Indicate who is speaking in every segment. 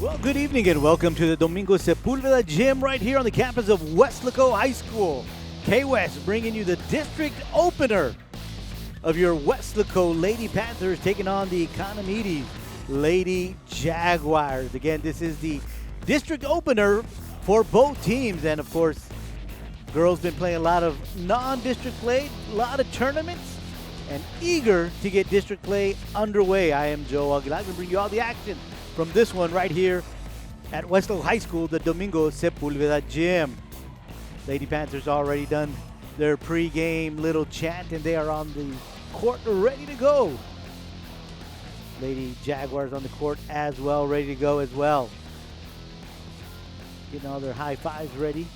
Speaker 1: Well, good evening and welcome to the Domingo Sepulveda Gym right here on the campus of Weslaco High School. K-West bringing you the district opener of your Weslaco Lady Panthers taking on the Economedes Lady Jaguars. Again, this is the district opener for both teams, and of course, girls been playing a lot of non-district play, a lot of tournaments, and eager to get district play underway. I am Joe Aguilar, going to bring you all the action from this one right here at Weslaco High School, the Domingo Sepulveda Gym. Lady Panthers already done their pre-game little chant, and they are on the court ready to go. Lady Jaguars on the court as well, ready to go as well. Getting all their high fives ready,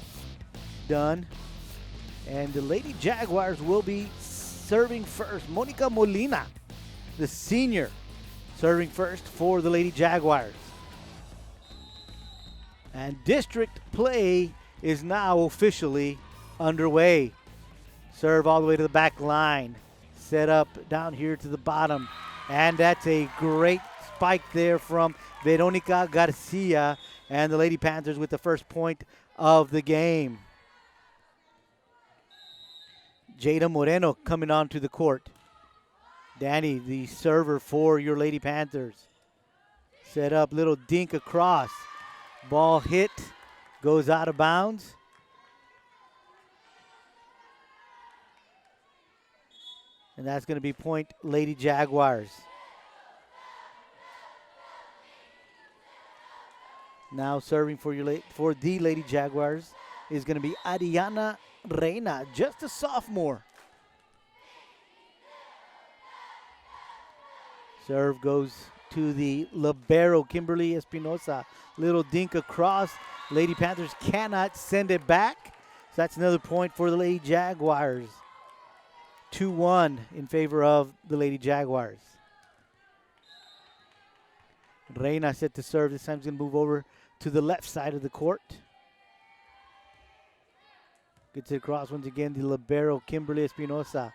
Speaker 1: done. And the Lady Jaguars will be serving first. Monica Molina, the senior, serving first for the Lady Jaguars. And district play is now officially underway. Serve all the way to the back line. Set up down here to the bottom. And that's a great spike there from Veronica Garcia. And the Lady Panthers with the first point of the game. Jada Moreno coming onto the court. Danny, the server for your Lady Panthers. Set up, little dink across. Ball hit, goes out of bounds. And that's going to be point Lady Jaguars. Now serving for the Lady Jaguars is going to be Ariana Reina, just a sophomore. Serve goes to the libero, Kimberly Espinosa. Little dink across. Lady Panthers cannot send it back. So that's another point for the Lady Jaguars. 2-1 in favor of the Lady Jaguars. Reina set to serve. This time he's going to move over to the left side of the court. Gets it across once again, the libero, Kimberly Espinosa.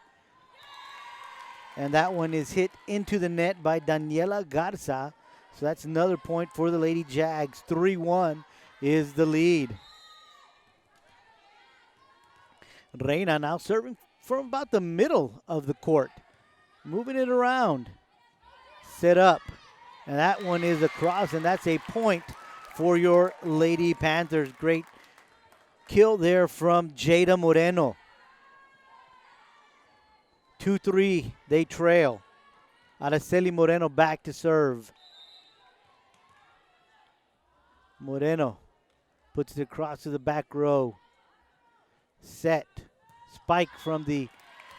Speaker 1: And that one is hit into the net by Daniela Garza. So that's another point for the Lady Jags. 3-1 is the lead. Reina now serving from about the middle of the court. Moving it around. Set up. And that one is across, and that's a point for your Lady Panthers. Great kill there from Jada Moreno. 2-3, they trail. Araceli Moreno back to serve. Moreno puts it across to the back row. Set. Spike from the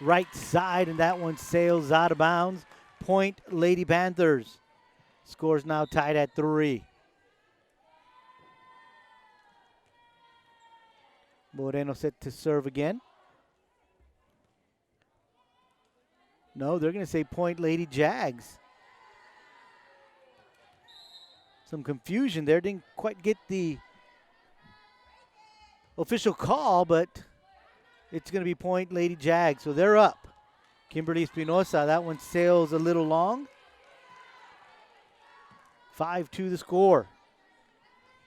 Speaker 1: right side, and that one sails out of bounds. Point Lady Panthers. Score's now tied at 3. Moreno set to serve again. No, they're going to say point Lady Jags. Some confusion there. Didn't quite get the official call, but it's going to be point Lady Jags. So they're up. Kimberly Espinosa, that one sails a little long. 5-2 the score.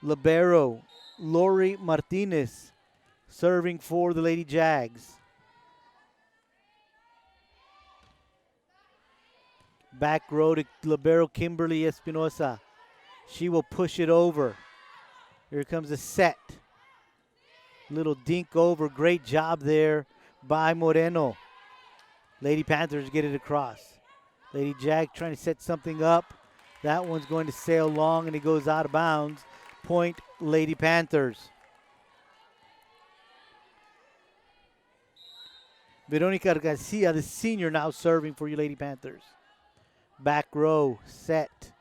Speaker 1: Libero, Lori Martinez, serving for the Lady Jags. Back row to libero Kimberly Espinosa. She will push it over. Here comes a set. Little dink over. Great job there by Moreno. Lady Panthers get it across. Lady Jag trying to set something up. That one's going to sail long, and it goes out of bounds. Point Lady Panthers. Veronica Garcia, the senior, now serving for your Lady Panthers. Back row, set.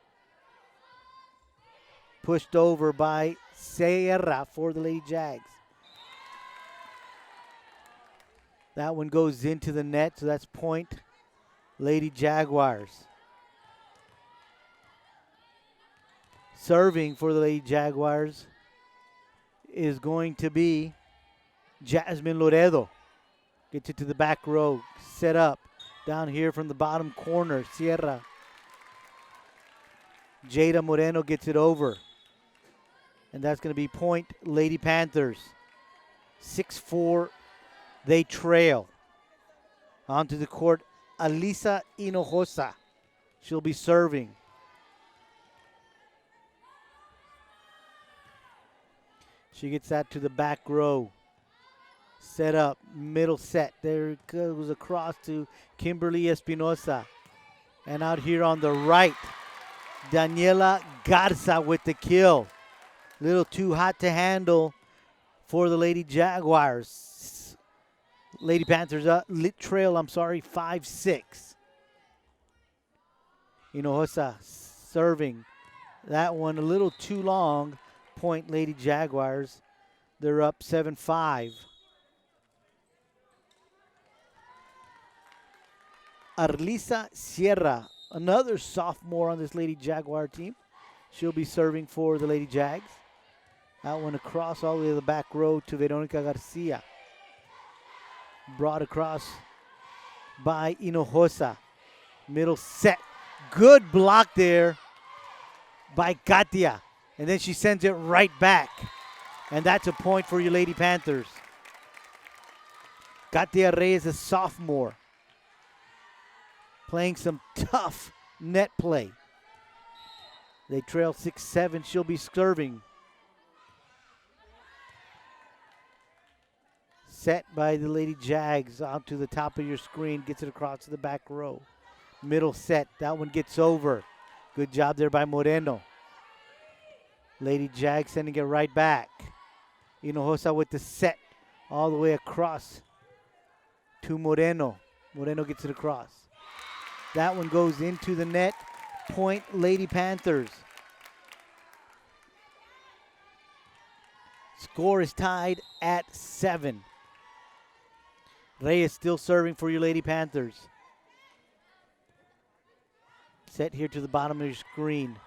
Speaker 1: Pushed over by Sierra for the Lady Jags. That one goes into the net, so that's point Lady Jaguars. Serving for the Lady Jaguars is going to be Jasmine Loredo. Gets it to the back row, set up. Down here from the bottom corner, Sierra. Jada Moreno gets it over. And that's going to be point Lady Panthers. 6-4, they trail. Onto the court, Alisa Hinojosa. She'll be serving. She gets that to the back row. Set up, middle set. There it goes across to Kimberly Espinosa. And out here on the right, Daniela Garza with the kill. Little too hot to handle for the Lady Jaguars. Lady Panthers trail, 5-6. Hinojosa serving. That one a little too long. Point Lady Jaguars. They're up 7-5. Arlisa Sierra, another sophomore on this Lady Jaguar team. She'll be serving for the Lady Jags. That one across all the way to the back row to Veronica Garcia. Brought across by Hinojosa. Middle set. Good block there by Katia. And then she sends it right back. And that's a point for your Lady Panthers. Katia Reyes, a sophomore, playing some tough net play. They trail 6-7. She'll be serving. Set by the Lady Jags out to the top of your screen. Gets it across to the back row. Middle set. That one gets over. Good job there by Moreno. Lady Jags sending it right back. Hinojosa with the set all the way across to Moreno. Moreno gets it across. That one goes into the net. Point Lady Panthers. Score is tied at 7. Reyes still serving for your Lady Panthers. Set here to the bottom of your screen.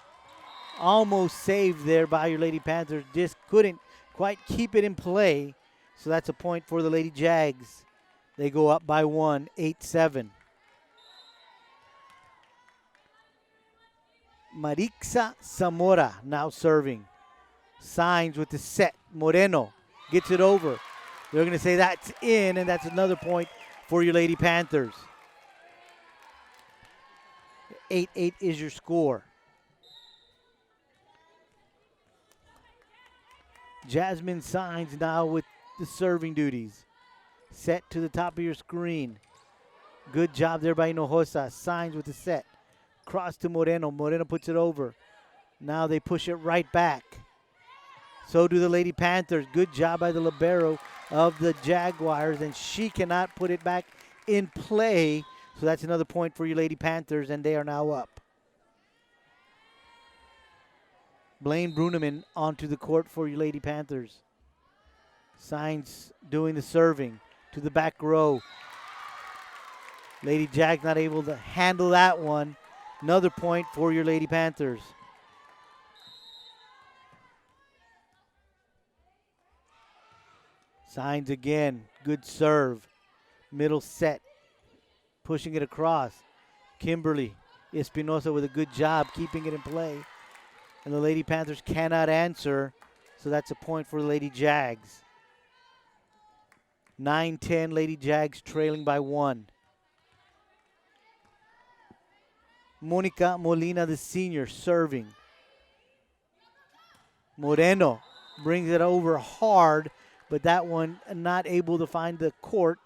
Speaker 1: Almost saved there by your Lady Panthers. Just couldn't quite keep it in play. So that's a point for the Lady Jags. They go up by 1, 8-7. Marixa Zamora now serving. Signs with the set. Moreno gets it over. They're going to say that's in, and that's another point for your Lady Panthers. 8-8 is your score. Jasmine Signs now with the serving duties. Set to the top of your screen. Good job there by Hinojosa. Signs with the set. Cross to Moreno. Moreno puts it over. Now they push it right back. So do the Lady Panthers. Good job by the libero of the Jaguars, and she cannot put it back in play. So that's another point for your Lady Panthers, and they are now up. Blaine Bruneman onto the court for your Lady Panthers. Signs doing the serving to the back row. Lady Jags not able to handle that one. Another point for your Lady Panthers. Signs again. Good serve. Middle set. Pushing it across. Kimberly Espinosa with a good job keeping it in play. And the Lady Panthers cannot answer. So that's a point for the Lady Jags. 9-10, Lady Jags trailing by 1. Monica Molina, the senior, serving. Moreno brings it over hard, but that one not able to find the court.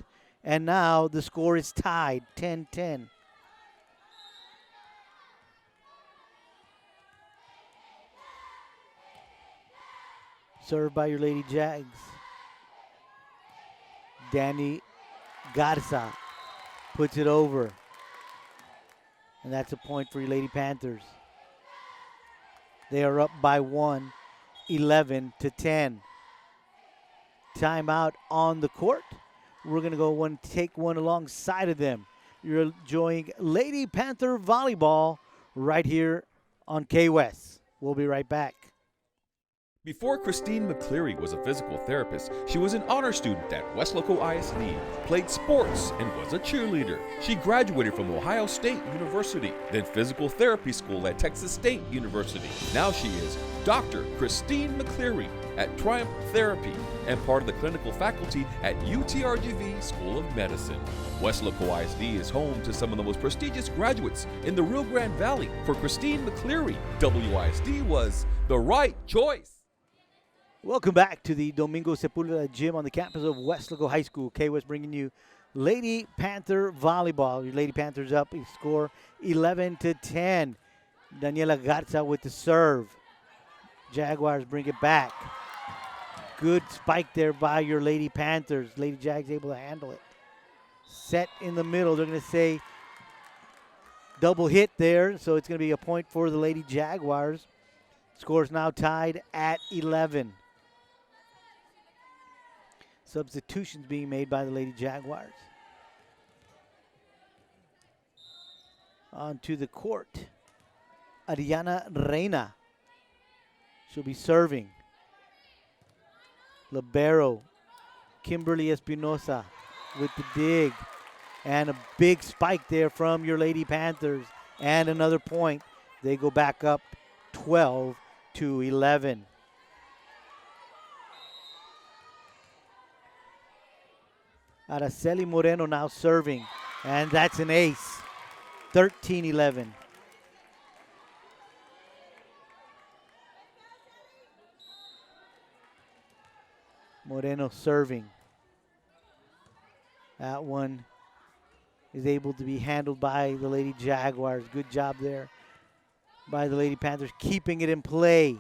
Speaker 1: And now the score is tied, 10-10. Served by your Lady Jags. Danny Garza puts it over. And that's a point for your Lady Panthers. They are up by 1, 11-10. Timeout on the court. We're going to go take one alongside of them. You're enjoying Lady Panther Volleyball right here on K-West. We'll be right back.
Speaker 2: Before Christine McCleary was a physical therapist, she was an honor student at Weslaco ISD, played sports, and was a cheerleader. She graduated from Ohio State University, then physical therapy school at Texas State University. Now she is Dr. Christine McCleary at Triumph Therapy and part of the clinical faculty at UTRGV School of Medicine. Weslaco ISD is home to some of the most prestigious graduates in the Rio Grande Valley. For Christine McCleary, WISD was the right choice.
Speaker 1: Welcome back to the Domingo Sepulveda Gym on the campus of Weslaco High School. K-West bringing you Lady Panther Volleyball. Your Lady Panthers up, you score 11-10. Daniela Garza with the serve. Jaguars bring it back. Good spike there by your Lady Panthers. Lady Jags able to handle it. Set in the middle. They're going to say double hit there, so it's going to be a point for the Lady Jaguars. Score's now tied at 11. Substitutions being made by the Lady Jaguars. Onto the court, Ariana Reina. She'll be serving. Libero, Kimberly Espinosa with the dig. And a big spike there from your Lady Panthers. And another point. They go back up 12-11. Araceli Moreno now serving, and that's an ace. 13-11. Moreno serving. That one is able to be handled by the Lady Jaguars. Good job there by the Lady Panthers, keeping it in play.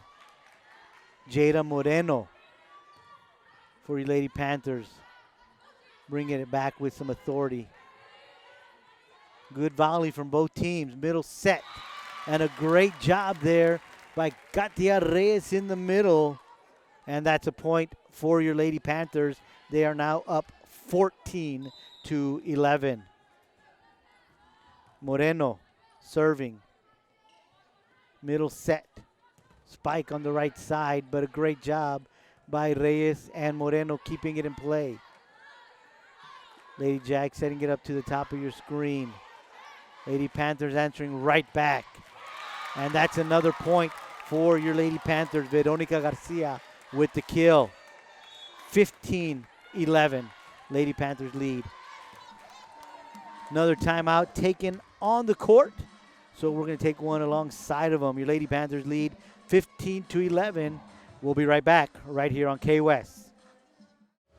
Speaker 1: Jada Moreno for your Lady Panthers, bringing it back with some authority. Good volley from both teams, middle set, and a great job there by Katia Reyes in the middle, and that's a point for your Lady Panthers. They are now up 14-11. Moreno serving. Middle set. Spike on the right side, but a great job by Reyes and Moreno keeping it in play. Lady Jag setting it up to the top of your screen. Lady Panthers answering right back. And that's another point for your Lady Panthers. Veronica Garcia with the kill. 15-11. Lady Panthers lead. Another timeout taken on the court. So we're going to take one alongside of them. Your Lady Panthers lead 15-11. We'll be right back right here on K-West.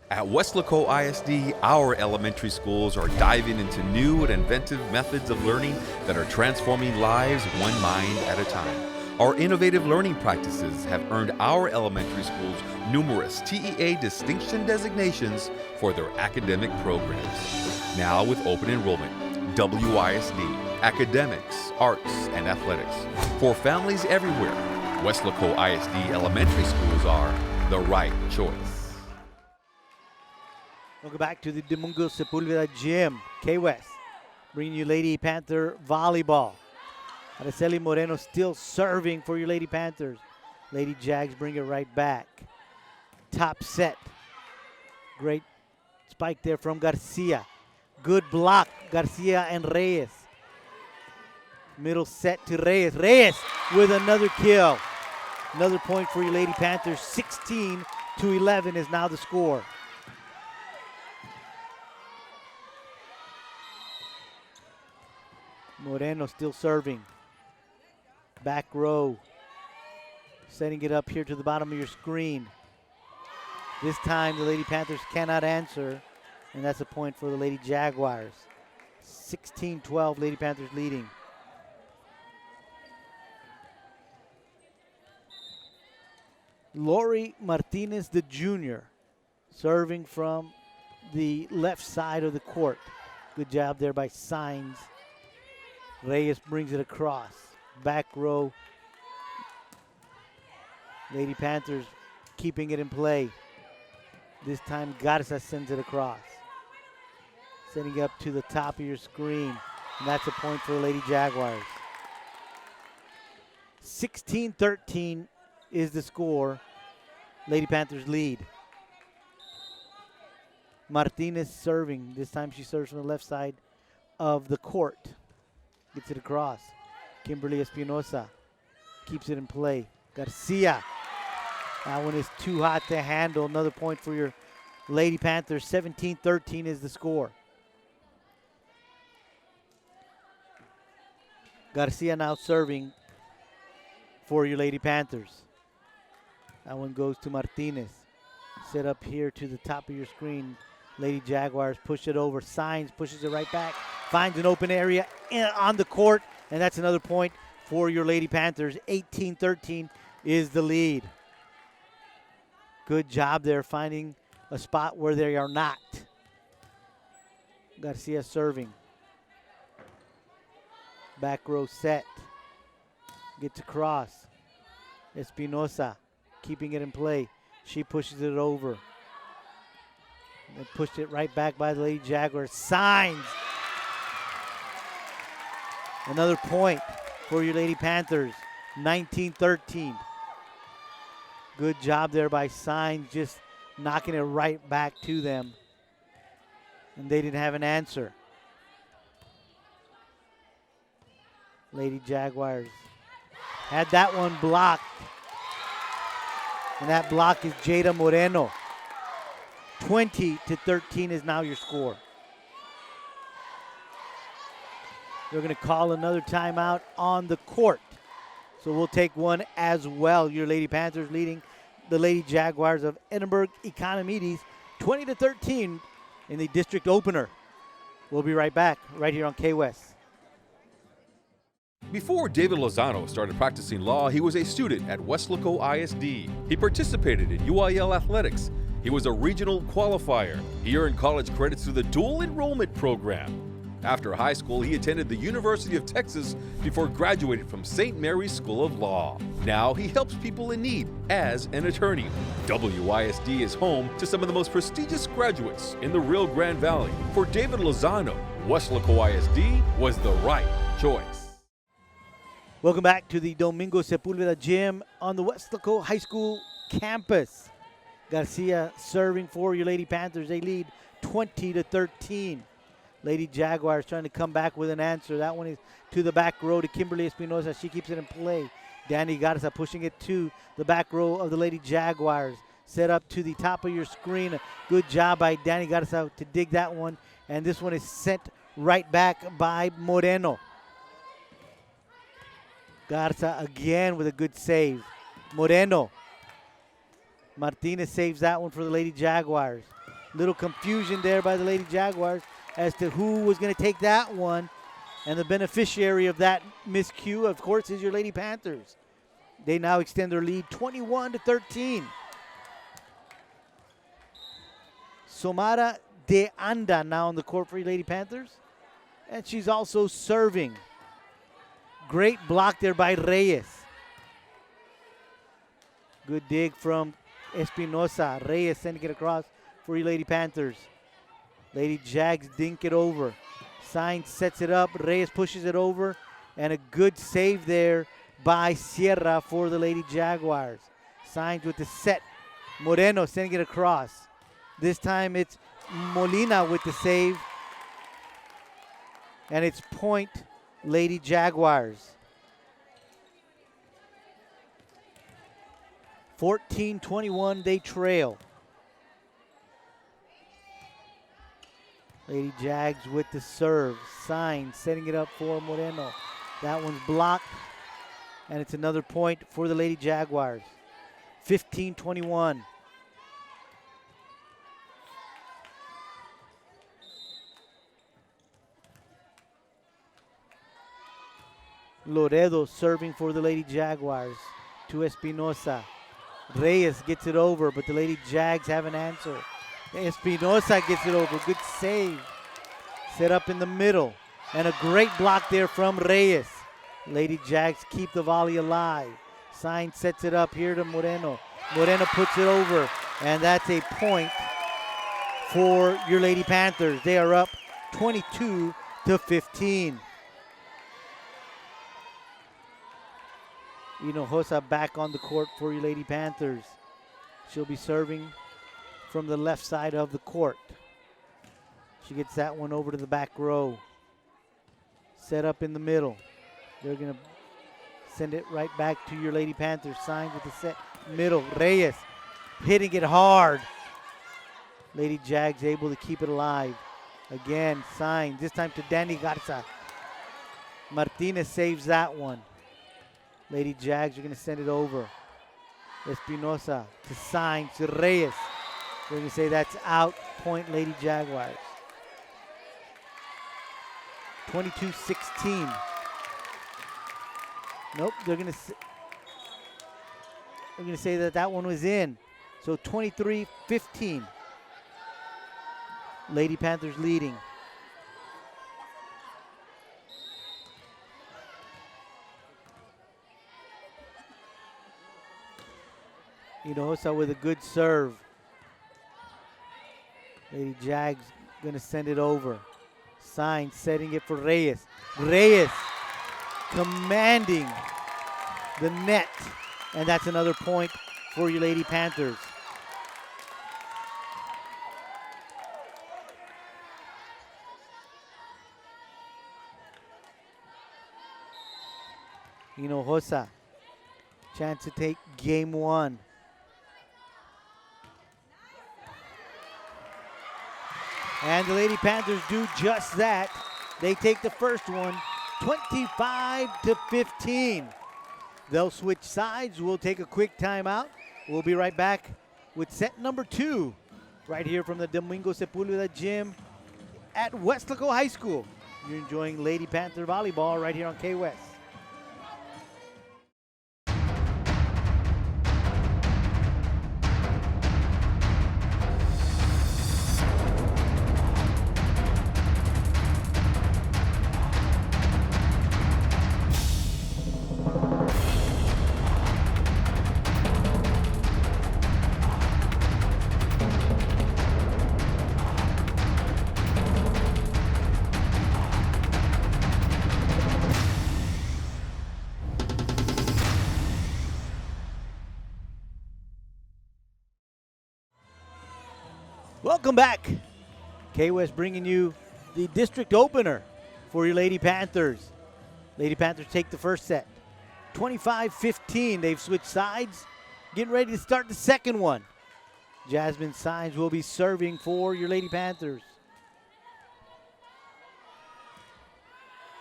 Speaker 2: At Weslaco ISD, our elementary schools are diving into new and inventive methods of learning that are transforming lives one mind at a time. Our innovative learning practices have earned our elementary schools numerous TEA distinction designations for their academic programs. Now with open enrollment, WISD, academics, arts, and athletics. For families everywhere, Weslaco ISD elementary schools are the right choice.
Speaker 1: Welcome back to the Domingo Sepulveda Gym. K-West bringing you Lady Panther Volleyball. Araceli Moreno still serving for your Lady Panthers. Lady Jags bring it right back. Top set. Great spike there from Garcia. Good block, Garcia and Reyes. Middle set to Reyes. Reyes with another kill. Another point for your Lady Panthers. 16-11 is now the score. Moreno still serving. Back row. Setting it up here to the bottom of your screen. This time the Lady Panthers cannot answer, and that's a point for the Lady Jaguars. 16-12, Lady Panthers leading. Lori Martinez, the junior, serving from the left side of the court. Good job there by Signs. Reyes brings it across. Back row. Lady Panthers keeping it in play. This time Garza sends it across. Sending it up to the top of your screen. And that's a point for the Lady Jaguars. 16-13 is the score. Lady Panthers lead. Martinez serving. This time she serves from the left side of the court. Gets it across. Kimberly Espinosa keeps it in play. Garcia. That one is too hot to handle. Another point for your Lady Panthers. 17-13 is the score. Garcia now serving for your Lady Panthers. That one goes to Martinez. Set up here to the top of your screen. Lady Jaguars push it over. Signs, pushes it right back. Finds an open area on the court. And that's another point for your Lady Panthers. 18-13 is the lead. Good job there finding a spot where they are not. Garcia serving. Back row set. Gets across. Espinosa keeping it in play. She pushes it over. And pushed it right back by the Lady Jaguars. Signs. Another point for your Lady Panthers. 19-13. Good job there by Signs, just knocking it right back to them. And they didn't have an answer. Lady Jaguars had that one blocked. And that block is Jada Moreno. 20-13 is now your score. They're going to call another timeout on the court. So we'll take one as well. Your Lady Panthers leading the Lady Jaguars of Edinburg Economedes 20-13 in the district opener. We'll be right back right here on K-West.
Speaker 2: Before David Lozano started practicing law, he was a student at Weslaco ISD. He participated in UIL athletics. He was a regional qualifier. He earned college credits through the dual enrollment program. After high school, he attended the University of Texas before graduating from St. Mary's School of Law. Now he helps people in need as an attorney. WISD is home to some of the most prestigious graduates in the Rio Grande Valley. For David Lozano, Weslaco ISD was the right choice.
Speaker 1: Welcome back to the Domingo Sepulveda Gym on the Weslaco High School campus. Garcia serving for your Lady Panthers. They lead 20-13. Lady Jaguars trying to come back with an answer. That one is to the back row to Kimberly Espinosa. She keeps it in play. Danny Garza pushing it to the back row of the Lady Jaguars. Set up to the top of your screen. A good job by Danny Garza to dig that one. And this one is sent right back by Moreno. Garza again with a good save. Moreno. Martinez saves that one for the Lady Jaguars. Little confusion there by the Lady Jaguars as to who was going to take that one. And the beneficiary of that miscue, of course, is your Lady Panthers. They now extend their lead 21-13. Somara De Anda now on the court for your Lady Panthers. And she's also serving. Great block there by Reyes. Good dig from Espinosa. Reyes sending it across for your Lady Panthers. Lady Jags dink it over. Sainz sets it up. Reyes pushes it over. And a good save there by Sierra for the Lady Jaguars. Sainz with the set. Moreno sending it across. This time it's Molina with the save. And it's point Lady Jaguars. 14-21, they trail. Lady Jags with the serve. Sign, setting it up for Moreno. That one's blocked. And it's another point for the Lady Jaguars. 15-21. Loredo serving for the Lady Jaguars to Espinosa. Reyes gets it over, but the Lady Jags have an answer. Espinosa gets it over. Good save. Set up in the middle. And a great block there from Reyes. Lady Jags keep the volley alive. Sign sets it up here to Moreno. Moreno puts it over. And that's a point for your Lady Panthers. They are up 22-15. Hinojosa back on the court for your Lady Panthers. She'll be serving from the left side of the court. She gets that one over to the back row. Set up in the middle. They're going to send it right back to your Lady Panthers. Signs with the set middle. Reyes hitting it hard. Lady Jags able to keep it alive. Again, Signs, this time to Danny Garza. Martinez saves that one. Lady Jags are going to send it over. Espinosa to Signs to Reyes. They're going to say that's out. Point Lady Jaguars. 22-16. Nope, they're going to say that that one was in. So 23-15. Lady Panthers leading. Hinojosa with a good serve. Lady Jags gonna send it over. Signs setting it for Reyes. Reyes commanding the net. And that's another point for your Lady Panthers. Hinojosa, chance to take game one. And the Lady Panthers do just that. They take the first one, 25-15. They'll switch sides. We'll take a quick timeout. We'll be right back with set number 2 right here from the Domingo Sepulveda gym at Weslaco High School. You're enjoying Lady Panther volleyball right here on K-West. Welcome back. K-West bringing you the district opener for your Lady Panthers. Lady Panthers take the first set. 25-15. They've switched sides. Getting ready to start the second one. Jasmine Signs will be serving for your Lady Panthers.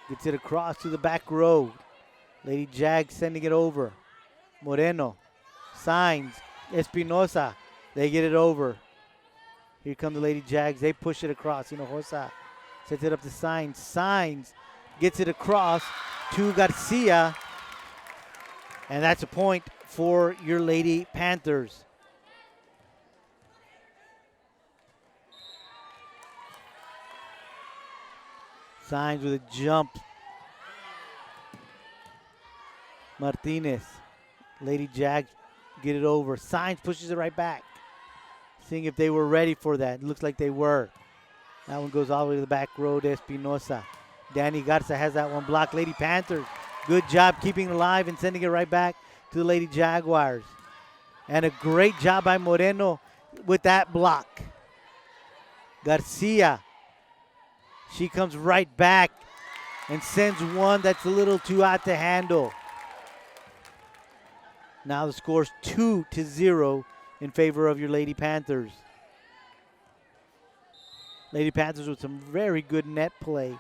Speaker 1: Gets it across to the back row. Lady Jag sending it over. Moreno. Signs. Espinosa. They get it over. Here come the Lady Jags. They push it across. Hinojosa sets it up to Signs. Signs gets it across to Garcia. And that's a point for your Lady Panthers. Signs with a jump. Martinez. Lady Jags get it over. Signs pushes it right back. Seeing if they were ready for that. It looks like they were. That one goes all the way to the back row to Espinosa. Danny Garza has that one blocked. Lady Panthers, good job keeping it alive and sending it right back to the Lady Jaguars. And a great job by Moreno with that block. Garcia, she comes right back and sends one that's a little too hot to handle. Now the score's 2-0 in favor of your Lady Panthers. Lady Panthers with some very good net play.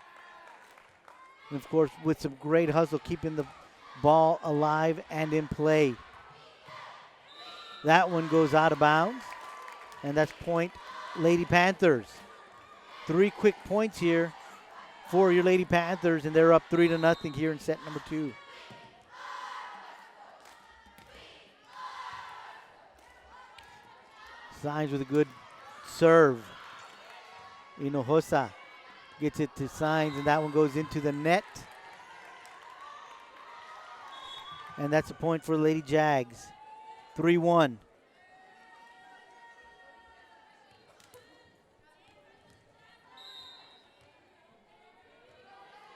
Speaker 1: And of course, with some great hustle, keeping the ball alive and in play. That one goes out of bounds. And that's point Lady Panthers. 3 quick points here for your Lady Panthers, and they're up 3-0 here in set number 2. Signs with a good serve. Hinojosa gets it to Signs, and that one goes into the net. And that's a point for Lady Jags. 3-1.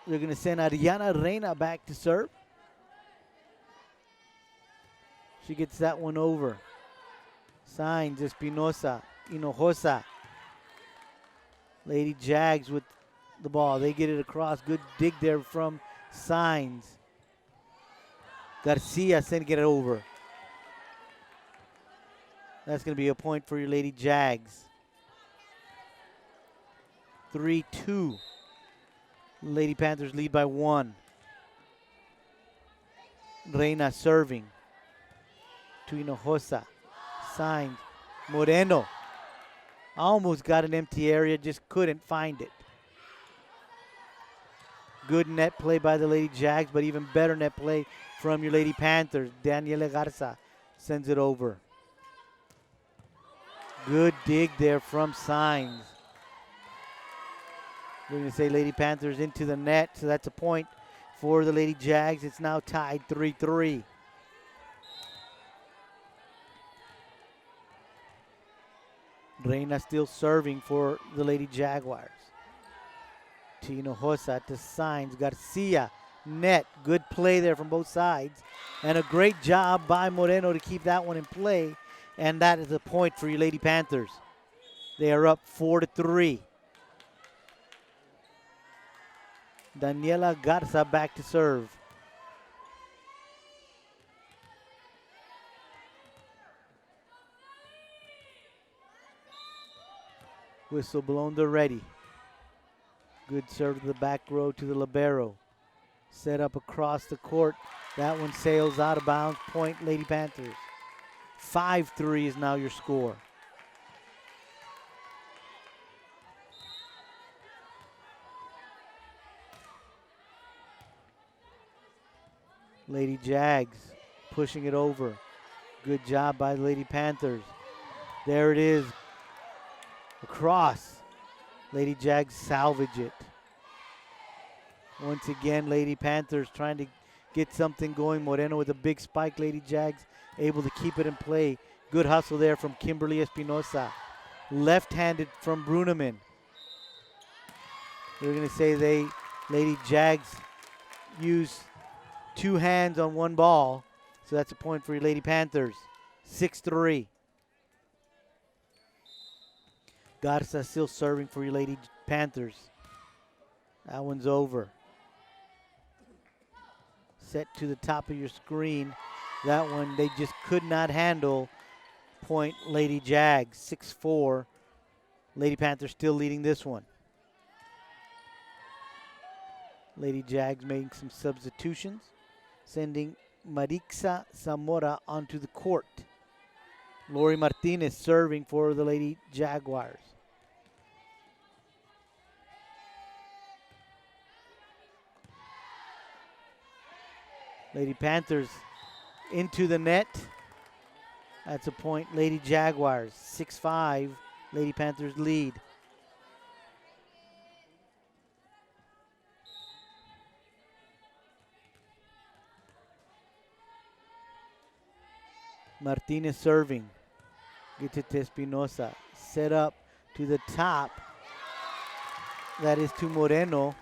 Speaker 1: They're going to send Ariana Reina back to serve. She gets that one over. Signs, Espinosa, Hinojosa. Lady Jags with the ball. They get it across. Good dig there from Signs. Garcia sending it over. That's going to be a point for your Lady Jags. 3-2. Lady Panthers lead by 1. Reina serving. To Hinojosa. Signs. Moreno. Almost got an empty area, just couldn't find it. Good net play by the Lady Jags, but even better net play from your Lady Panthers. Daniela Garza sends it over. Good dig there from Signs. We're going to say Lady Panthers into the net, so that's a point for the Lady Jags. It's now tied 3-3. Reina still serving for the Lady Jaguars. Hinojosa to Signs. Garcia, net. Good play there from both sides. And a great job by Moreno to keep that one in play. And that is a point for your Lady Panthers. They are up 4-3. Daniela Garza back to serve. Whistle blown, they're ready. Good serve to the back row to the libero. Set up across the court. That one sails out of bounds. Point, Lady Panthers. 5-3 is now your score. Lady Jags pushing it over. Good job by the Lady Panthers. There it is. Across. Lady Jags salvage it. Once again, Lady Panthers trying to get something going. Moreno with a big spike. Lady Jags able to keep it in play. Good hustle there from Kimberly Espinosa. Left-handed from Bruneman. We're going to say Lady Jags use 2 hands on 1 ball. So that's a point for your Lady Panthers. 6-3. Garza still serving for your Lady Panthers. That one's over. Set to the top of your screen. That one they just could not handle. Point, Lady Jags. 6-4. Lady Panthers still leading this one. Lady Jags making some substitutions. Sending Marixa Zamora onto the court. Lori Martinez serving for the Lady Jaguars. Lady Panthers into the net. That's a point, Lady Jaguars. 6-5, Lady Panthers lead. Martinez serving. Gets it to Espinosa. Set up to the top. That is to Moreno.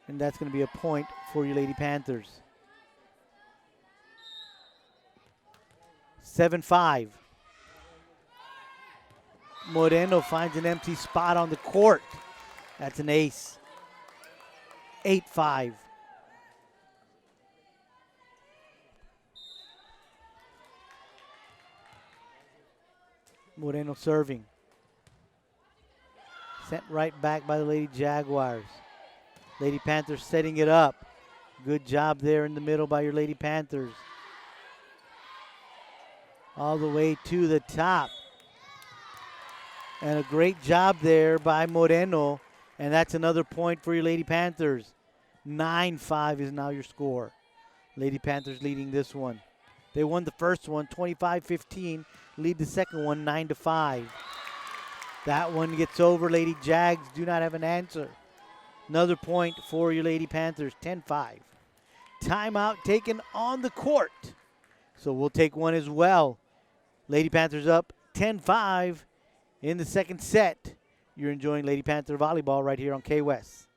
Speaker 1: And that's going to be a point for your Lady Panthers. 7-5. Moreno finds an empty spot on the court. That's an ace. 8-5. Moreno serving. Sent right back by the Lady Jaguars. Lady Panthers setting it up. Good job there in the middle by your Lady Panthers. All the way to the top. And a great job there by Moreno. And that's another point for your Lady Panthers. 9-5 is now your score. Lady Panthers leading this one. They won the first one 25-15. Lead the second one 9-5. That one gets over. Lady Jags do not have an answer. Another point for your Lady Panthers, 10-5. Timeout taken on the court. So we'll take one as well. Lady Panthers up 10-5 in the second set. You're enjoying Lady Panther Volleyball right here on K-West.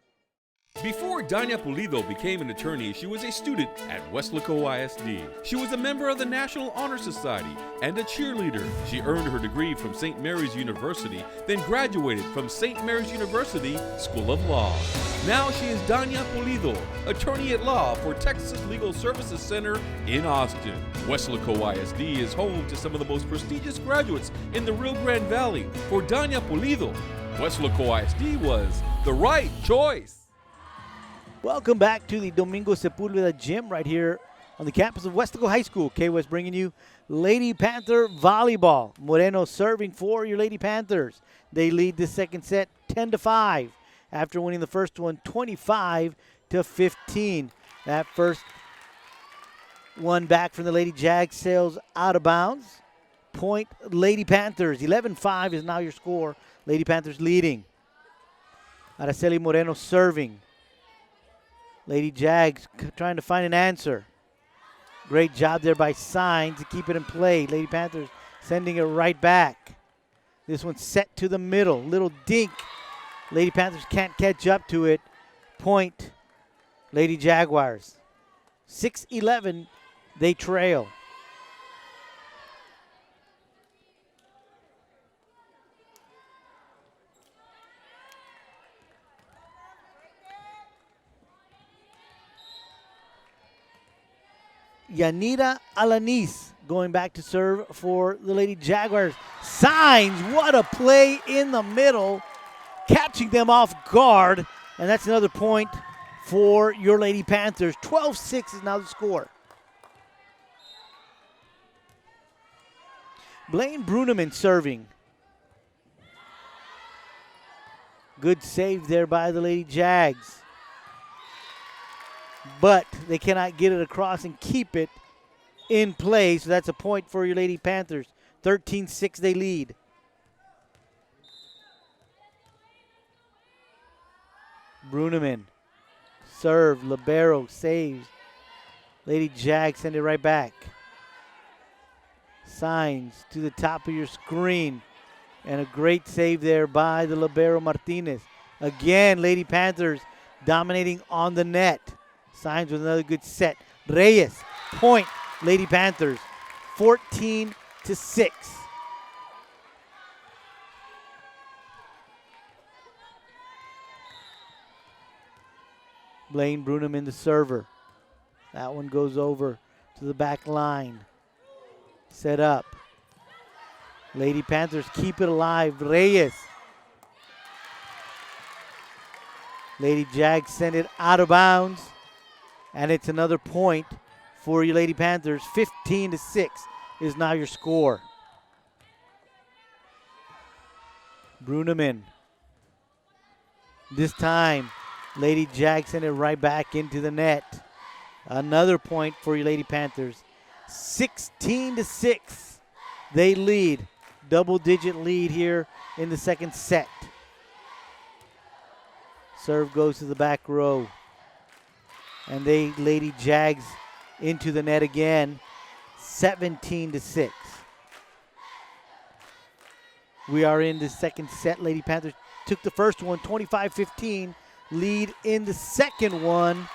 Speaker 2: Before Dania Pulido became an attorney, she was a student at Weslaco ISD. She was a member of the National Honor Society and a cheerleader. She earned her degree from St. Mary's University, then graduated from St. Mary's University School of Law. Now she is Dania Pulido, attorney at law for Texas Legal Services Center in Austin. Weslaco ISD is home to some of the most prestigious graduates in the Rio Grande Valley. For Dania Pulido, Weslaco ISD was the right choice.
Speaker 1: Welcome back to the Domingo Sepulveda Gym right here on the campus of Weslaco High School. K-West bringing you Lady Panther Volleyball. Moreno serving for your Lady Panthers. They lead the second set 10-5 after winning the first one 25-15. That first one back from the Lady Jags sails out of bounds. Point Lady Panthers. 11-5 is now your score. Lady Panthers leading. Araceli Moreno serving. Lady Jags trying to find an answer. Great job there by Signs to keep it in play. Lady Panthers sending it right back. This one's set to the middle. Little dink. Lady Panthers can't catch up to it. Point Lady Jaguars. 6-11, they trail. Yanira Alanis going back to serve for the Lady Jaguars. Signs, what a play in the middle, catching them off guard, and that's another point for your Lady Panthers. 12-6 is now the score. Blaine Bruneman serving. Good save there by the Lady Jags. But they cannot get it across and keep it in play, so that's a point for your Lady Panthers. 13-6 they lead. Bruneman, serve, libero, saves. Lady Jags send it right back. Signs to the top of your screen. And a great save there by the libero Martinez. Again, Lady Panthers dominating on the net. Signs with another good set. Reyes, point, Lady Panthers, 14-6. Blaine Bruneman, the server. That one goes over to the back line. Set up. Lady Panthers keep it alive. Reyes. Lady Jags send it out of bounds. And it's another point for your Lady Panthers. 15-6 is now your score. Bruneman. This time, Lady Jags send it right back into the net. Another point for your Lady Panthers. 16-6. They lead. Double-digit lead here in the second set. Serve goes to the back row. And they Lady Jags into the net again. 17-6. We are in the second set. Lady Panthers took the first one, 25-15. Lead in the second one.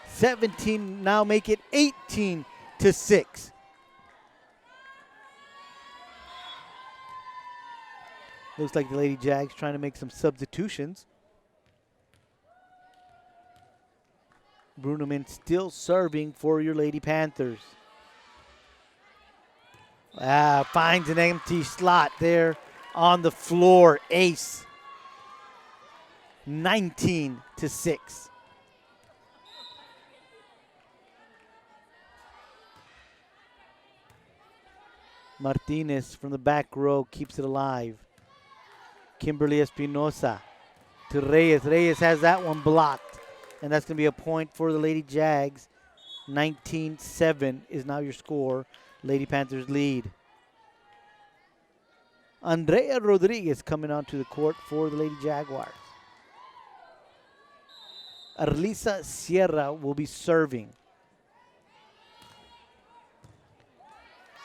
Speaker 1: 17, now make it 18-6. Looks like the Lady Jags trying to make some substitutions. Bruneman still serving for your Lady Panthers. Finds an empty slot there on the floor. Ace. 19-6. Martinez from the back row keeps it alive. Kimberly Espinosa to Reyes. Reyes has that one blocked. And that's going to be a point for the Lady Jags. 19-7 is now your score. Lady Panthers lead. Andrea Rodriguez coming onto the court for the Lady Jaguars. Arlisa Sierra will be serving.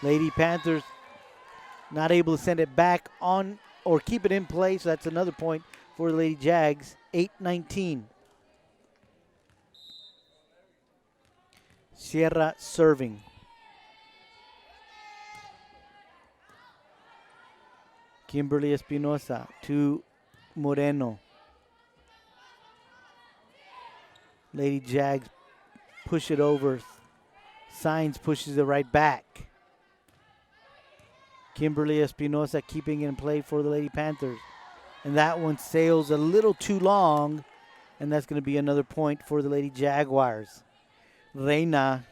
Speaker 1: Lady Panthers not able to send it back on or keep it in play, so that's another point for the Lady Jags. 8-19. Sierra serving. Kimberly Espinosa to Moreno. Lady Jags push it over. Signs pushes it right back. Kimberly Espinosa keeping it in play for the Lady Panthers. And that one sails a little too long, and that's going to be another point for the Lady Jaguars. Reina,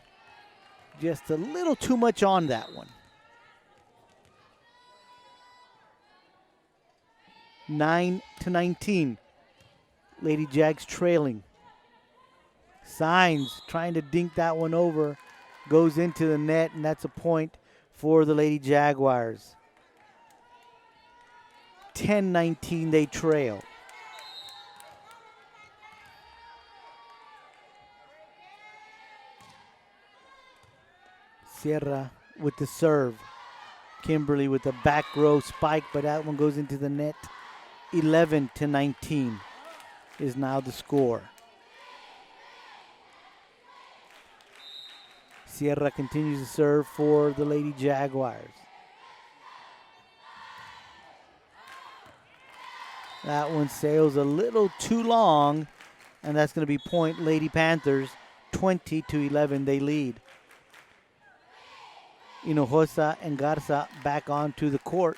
Speaker 1: just a little too much on that one. 9-19. Lady Jags trailing. Signs trying to dink that one over. Goes into the net, and that's a point for the Lady Jaguars. 10-19, they trail. Sierra with the serve. Kimberly with the back row spike, but that one goes into the net. 11-19 is now the score. Sierra continues to serve for the Lady Jaguars. That one sails a little too long, and that's going to be point Lady Panthers. 20-11, they lead. Hinojosa and Garza back onto the court.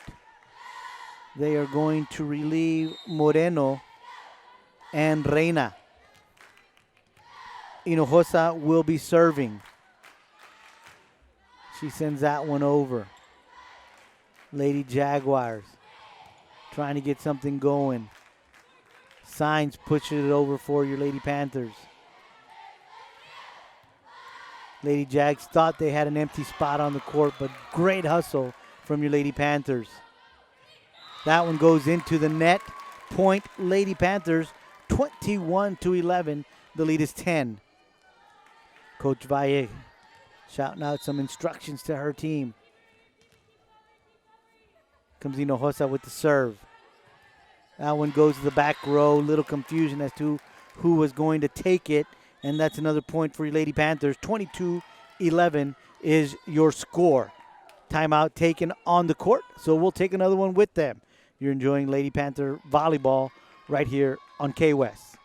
Speaker 1: They are going to relieve Moreno and Reina. Hinojosa will be serving. She sends that one over. Lady Jaguars trying to get something going. Signs pushing it over for your Lady Panthers. Lady Jags thought they had an empty spot on the court, but great hustle from your Lady Panthers. That one goes into the net. Point Lady Panthers, 21-11. The lead is 10. Coach Valle shouting out some instructions to her team. Comes Hinojosa with the serve. That one goes to the back row. Little confusion as to who was going to take it. And that's another point for your Lady Panthers. 22-11 is your score. Timeout taken on the court, so we'll take another one with them. You're enjoying Lady Panther volleyball right here on K-West.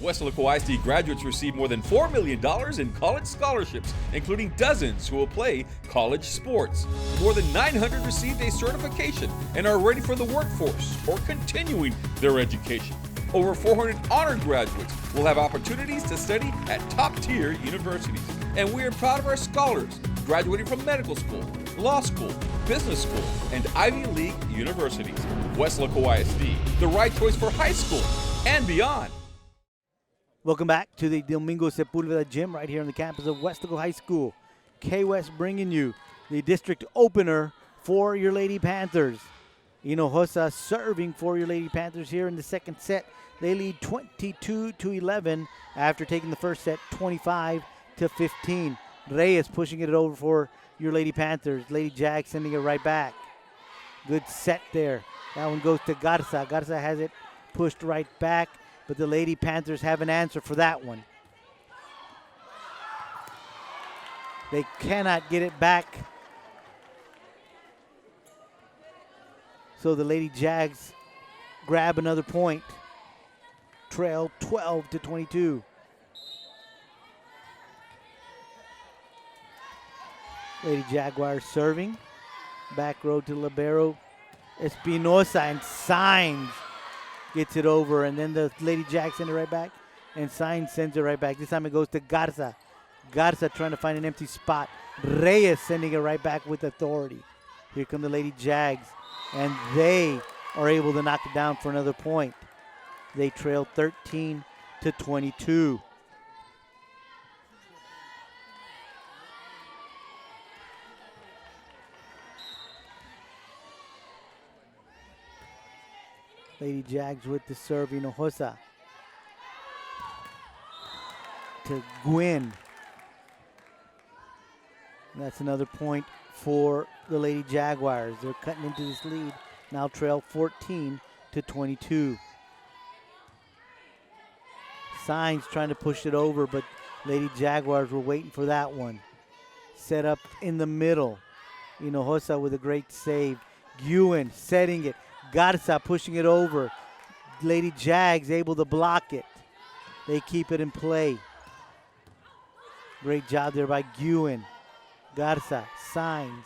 Speaker 2: Weslaco ISD graduates receive more than $4 million in college scholarships, including dozens who will play college sports. More than 900 received a certification and are ready for the workforce or continuing their education. Over 400 honored graduates will have opportunities to study at top-tier universities. And we are proud of our scholars graduating from medical school, law school, business school, and Ivy League universities. Weslaco ISD, the right choice for high school and beyond.
Speaker 1: Welcome back to the Domingo Sepulveda Gym right here on the campus of Weslaco High School. K-West bringing you the district opener for your Lady Panthers. Hinojosa serving for your Lady Panthers here in the second set. They lead 22-11 after taking the first set 25-15. Reyes pushing it over for your Lady Panthers. Lady Jag sending it right back. Good set there. That one goes to Garza. Garza has it pushed right back, but the Lady Panthers have an answer for that one. They cannot get it back. So the Lady Jags grab another point. Trail 12-22. Lady Jaguars serving. Back row to libero. Espinosa and Signs gets it over, and then the Lady Jags send it right back, and Signs sends it right back. This time it goes to Garza. Garza trying to find an empty spot. Reyes sending it right back with authority. Here come the Lady Jags, and they are able to knock it down for another point. They trail 13-22. Lady Jags with the serve. Hinojosa to Gwynn. That's another point for the Lady Jaguars. They're cutting into this lead. Now trail 14-22. Signs trying to push it over, but Lady Jaguars were waiting for that one. Set up in the middle. Hinojosa with a great save. Ewan setting it. Garza pushing it over. Lady Jags able to block it. They keep it in play. Great job there by Ewan. Garza signs.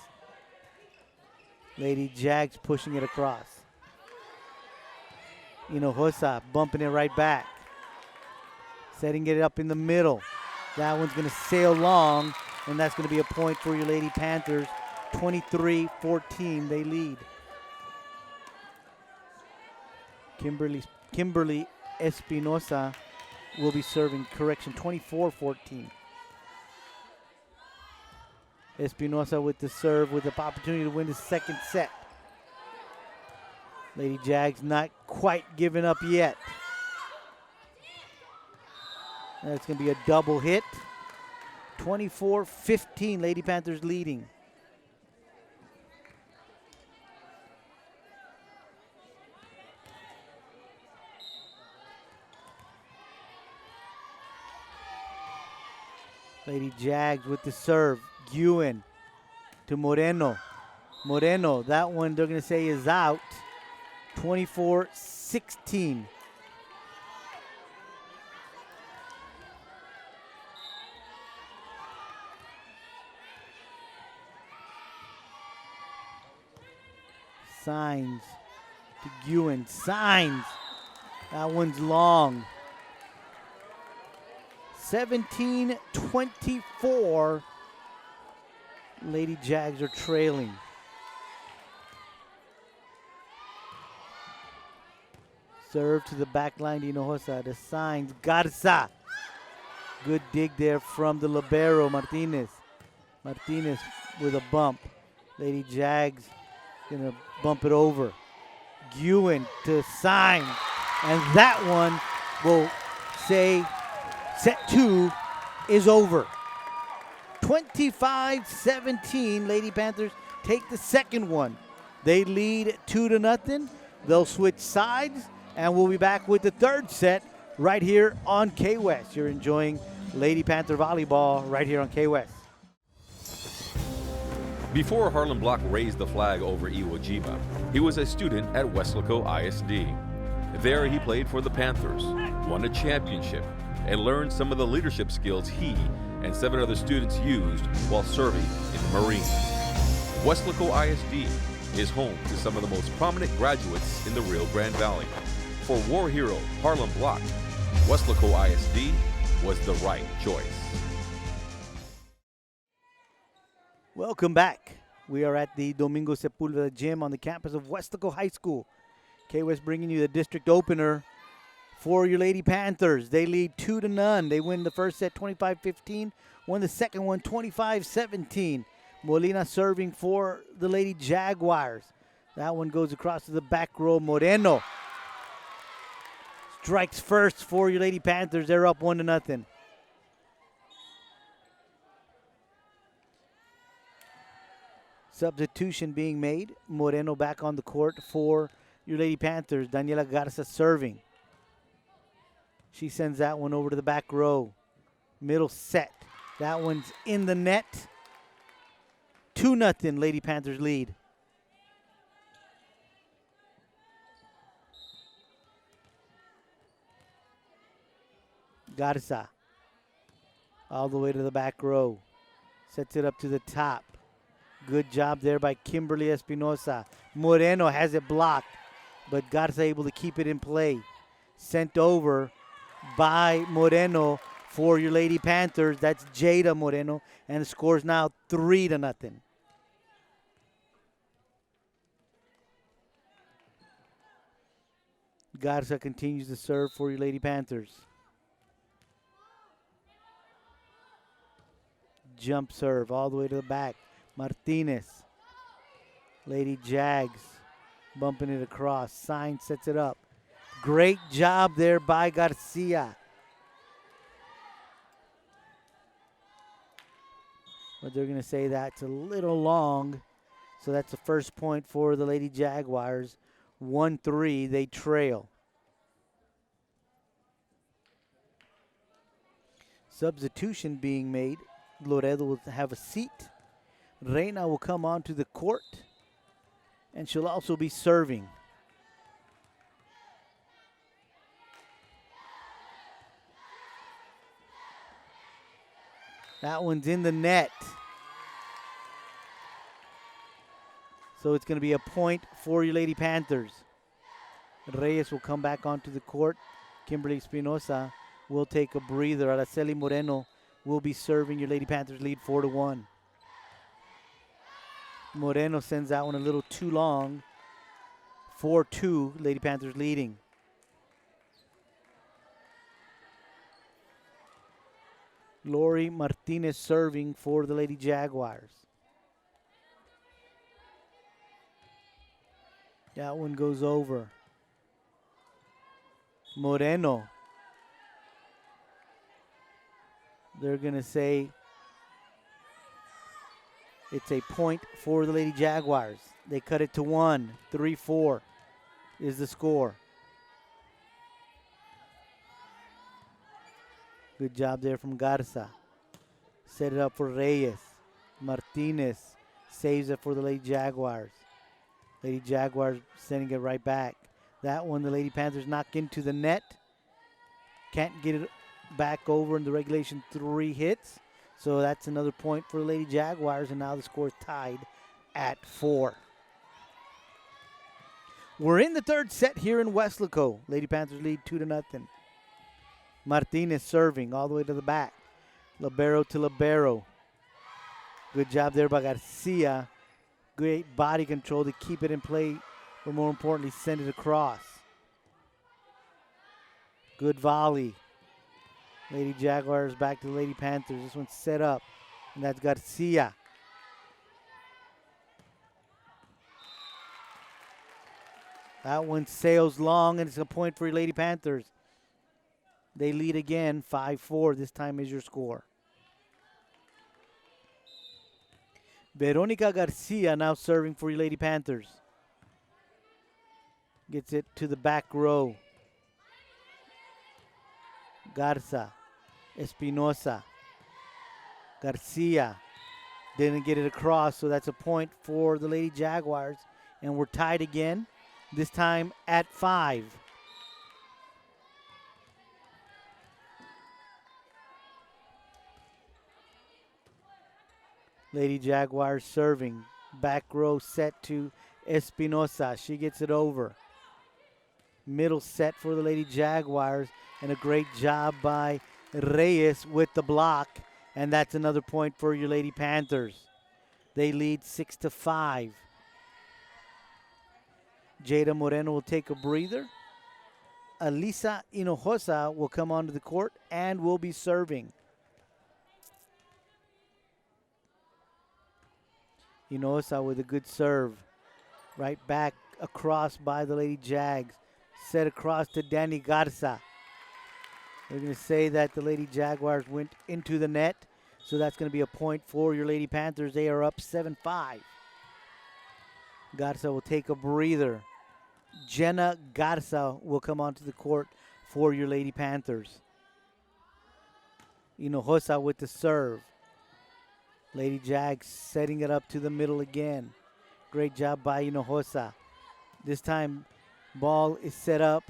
Speaker 1: Lady Jags pushing it across. Hinojosa bumping it right back. Setting it up in the middle. That one's going to sail long, and that's going to be a point for your Lady Panthers. 23-14, they lead. Kimberly Espinosa will be serving, 24-14. Espinosa with the serve with the opportunity to win the second set. Lady Jags not quite giving up yet. That's going to be a double hit. 24-15, Lady Panthers leading. Lady Jags with the serve. Ewan to Moreno. Moreno, that one they're going to say is out. 24-16. Signs to Ewan. Signs. That one's long. 17-24. Lady Jags are trailing. Serve to the back line, Hinojosa. The signs, Garza. Good dig there from the libero, Martinez. Martinez with a bump. Lady Jags gonna bump it over. Ewan to sign. And that one will say set 2 is over. 25-17, Lady Panthers take the second one. They lead 2-0. They'll switch sides, and we'll be back with the third set right here on K-West. You're enjoying Lady Panther Volleyball right here on K-West.
Speaker 2: Before Harlan Block raised the flag over Iwo Jima, he was a student at Weslaco ISD. There he played for the Panthers, won a championship, and learned some of the leadership skills he and 7 other students used while serving in the Marines. Weslaco ISD is home to some of the most prominent graduates in the Rio Grande Valley. For war hero Harlan Block, Weslaco ISD was the right choice.
Speaker 1: Welcome back. We are at the Domingo Sepulveda gym on the campus of Weslaco High School. K-West bringing you the district opener for your Lady Panthers. They lead 2-0. They win the first set 25-15, won the second one 25-17. Molina serving for the Lady Jaguars. That one goes across to the back row. Moreno strikes first for your Lady Panthers. They're up 1-0. Substitution being made. Moreno back on the court for your Lady Panthers. Daniela Garza serving. She sends that one over to the back row. Middle set. That one's in the net. 2-0, Lady Panthers lead. Garza. All the way to the back row. Sets it up to the top. Good job there by Kimberly Espinosa. Moreno has it blocked, but Garza able to keep it in play. Sent over by Moreno for your Lady Panthers. That's Jada Moreno, and the score's now 3-0. Garza continues to serve for your Lady Panthers. Jump serve all the way to the back. Martinez. Lady Jags bumping it across. Sign sets it up. Great job there by Garcia. But they're going to say that's a little long. So that's the first point for the Lady Jaguars. 1-3, they trail. Substitution being made. Loredo will have a seat. Reina will come onto the court, and she'll also be serving. That one's in the net. So it's going to be a point for your Lady Panthers. Reyes will come back onto the court. Kimberly Espinosa will take a breather. Araceli Moreno will be serving. Your Lady Panthers lead 4-1. Moreno sends that one a little too long. 4-2, Lady Panthers leading. Lori Martinez serving for the Lady Jaguars. That one goes over. Moreno. They're going to say it's a point for the Lady Jaguars. They cut it to 1. 3-4 is the score. Good job there from Garza. Set it up for Reyes. Martinez saves it for the Lady Jaguars. Lady Jaguars sending it right back. That one the Lady Panthers knock into the net. Can't get it back over in the regulation 3 hits. So that's another point for the Lady Jaguars, and now the score is tied at 4. We're in the third set here in Weslaco. Lady Panthers lead 2-0. Martinez serving all the way to the back. Libero to libero. Good job there by Garcia. Great body control to keep it in play, but more importantly, send it across. Good volley. Lady Jaguars back to the Lady Panthers. This one's set up, and that's Garcia. That one sails long, and it's a point for your Lady Panthers. They lead again, 5-4. This time is your score. Veronica Garcia now serving for your Lady Panthers. Gets it to the back row. Garza, Espinosa, Garcia. Didn't get it across, so that's a point for the Lady Jaguars. And we're tied again, this time at 5. Lady Jaguars serving. Back row set to Espinosa. She gets it over. Middle set for the Lady Jaguars. And a great job by Reyes with the block. And that's another point for your Lady Panthers. They lead 6-5. Jada Moreno will take a breather. Alisa Hinojosa will come onto the court and will be serving. Hinojosa with a good serve. Right back across by the Lady Jags. Set across to Danny Garza. They're going to say that the Lady Jaguars went into the net. So that's going to be a point for your Lady Panthers. They are up 7-5. Garza will take a breather. Jenna Garza will come onto the court for your Lady Panthers. Hinojosa with the serve. Lady Jags setting it up to the middle again. Great job by Hinojosa. This time, ball is set up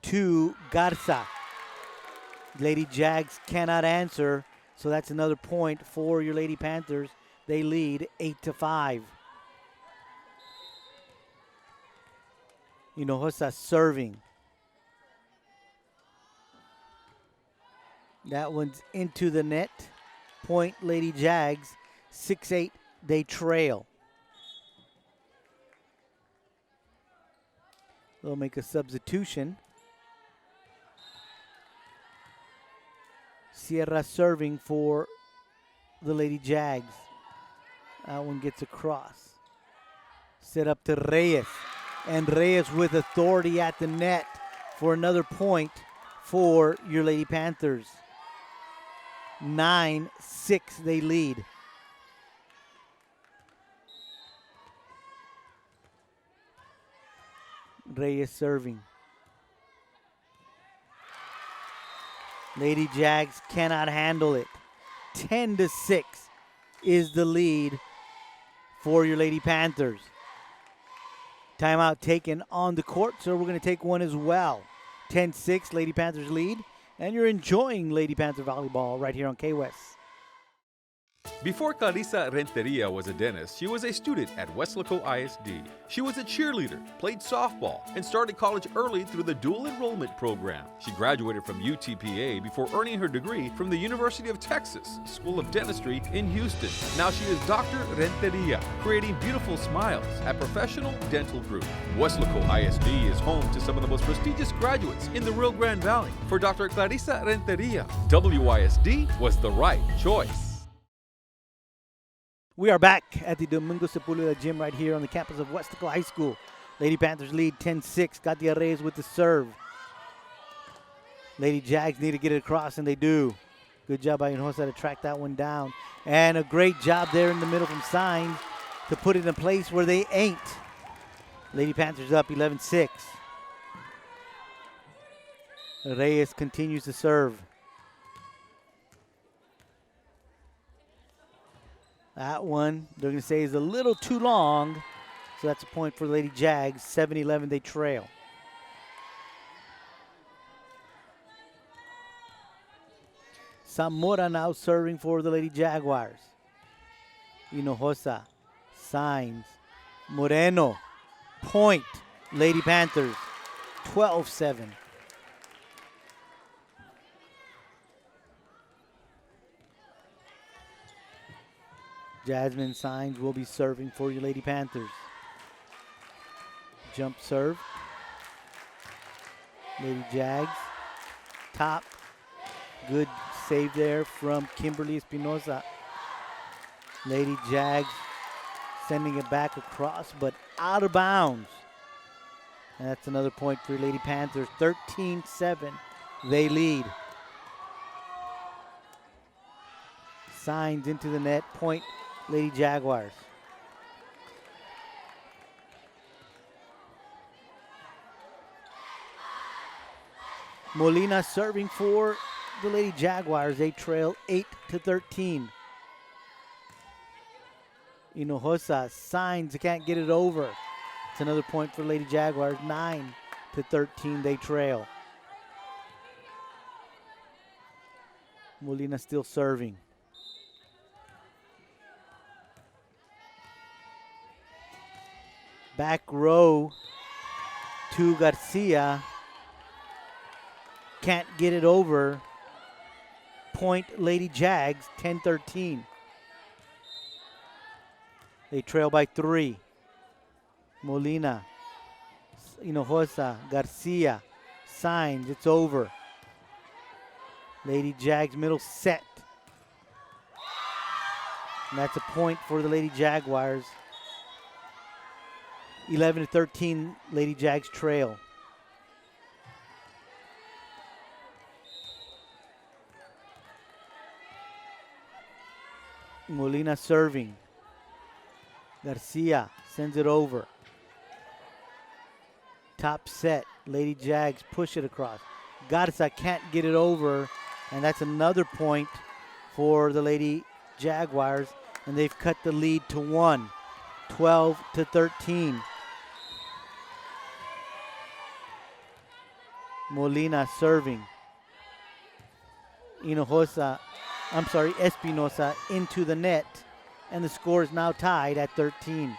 Speaker 1: to Garza. Lady Jags cannot answer, so that's another point for your Lady Panthers. They lead 8-5. Hinojosa serving. That one's into the net. Point Lady Jags, 6-8, they trail. They'll make a substitution. Sierra serving for the Lady Jags. That one gets across. Set up to Reyes. And Reyes with authority at the net for another point for your Lady Panthers. 9-6 they lead. Reyes serving. Lady Jags cannot handle it. 10-6 is the lead for your Lady Panthers. Timeout taken on the court, so we're going to take one as well. 10-6, Lady Panthers lead, and you're enjoying Lady Panther volleyball right here on K-West.
Speaker 2: Before Clarissa Renteria was a dentist, she was a student at Weslaco ISD. She was a cheerleader, played softball, and started college early through the dual enrollment program. She graduated from UTPA before earning her degree from the University of Texas School of Dentistry in Houston. Now she is Dr. Renteria, creating beautiful smiles at Professional Dental Group. Weslaco ISD is home to some of the most prestigious graduates in the Rio Grande Valley. For Dr. Clarissa Renteria, WISD was the right choice.
Speaker 1: We are back at the Domingo Sepulveda gym right here on the campus of Weslaco High School. Lady Panthers lead 10-6. Katia Reyes with the serve. Lady Jags need to get it across, and they do. Good job by Hinojosa to track that one down. And a great job there in the middle from Signs to put it in a place where they ain't. Lady Panthers up 11-6. Reyes continues to serve. That one, they're going to say, is a little too long. So that's a point for Lady Jags. 7-11, they trail. Zamora now serving for the Lady Jaguars. Hinojosa, Signs, Moreno, point, Lady Panthers, 12-7. Jasmine Signs will be serving for your Lady Panthers. Jump serve. Lady Jags. Top. Good save there from Kimberly Espinosa. Lady Jags sending it back across, but out of bounds. And that's another point for Lady Panthers. 13-7. They lead. Signs into the net. Point Lady Jaguars. Molina serving for the Lady Jaguars. They trail 8-13. Hinojosa, Signs, can't get it over. It's another point for Lady Jaguars. 9-13, they trail. Molina still serving. Back row to Garcia. Can't get it over. Point Lady Jags, 10-13. They trail by 3. Molina, Hinojosa, Garcia, Signs, it's over. Lady Jags middle set. And that's a point for the Lady Jaguars. 11-13, Lady Jags trail. Molina serving. Garcia sends it over. Top set. Lady Jags push it across. Garza can't get it over, and that's another point for the Lady Jaguars, and they've cut the lead to 1. 12-13. Molina serving. Espinosa into the net, and the score is now tied at 13.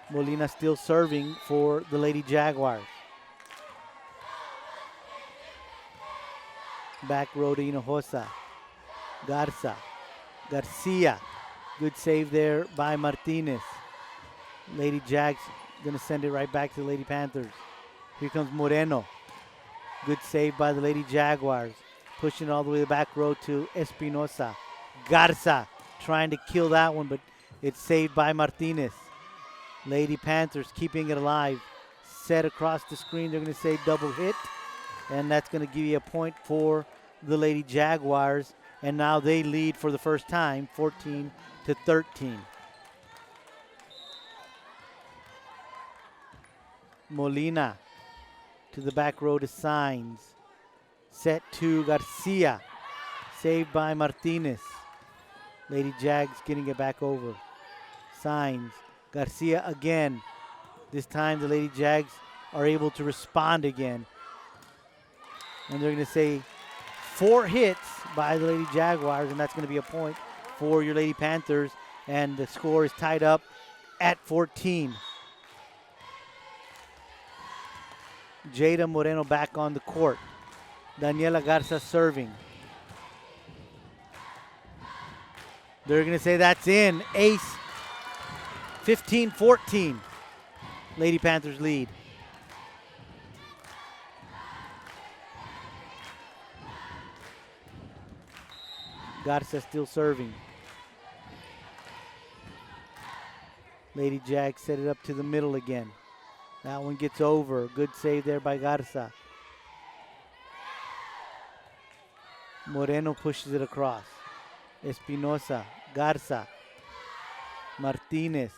Speaker 1: Molina still serving for the Lady Jaguars. Back row to Hinojosa. Garcia. Good save there by Martinez. Lady Jags going to send it right back to the Lady Panthers. Here comes Moreno. Good save by the Lady Jaguars. Pushing all the way to the back row to Espinosa. Garza trying to kill that one, but it's saved by Martinez. Lady Panthers keeping it alive. Set across the screen. They're going to say double hit. And that's going to give you a point for the Lady Jaguars. And now they lead for the first time, 14-13. Molina To the back row to Signs. Set to Garcia. Saved by Martinez. Lady Jags getting it back over. Signs. Garcia again. This time the Lady Jags are able to respond again. And they're going to say 4 hits by the Lady Jaguars, and that's going to be a point for your Lady Panthers. And the score is tied up at 14. Jada Moreno back on the court. Daniela Garza serving. They're going to say that's in. Ace. 15-14. Lady Panthers lead. Garza still serving. Lady Jag set it up to the middle again. That one gets over. Good save there by Garza. Moreno pushes it across. Espinosa, Garza, Martinez.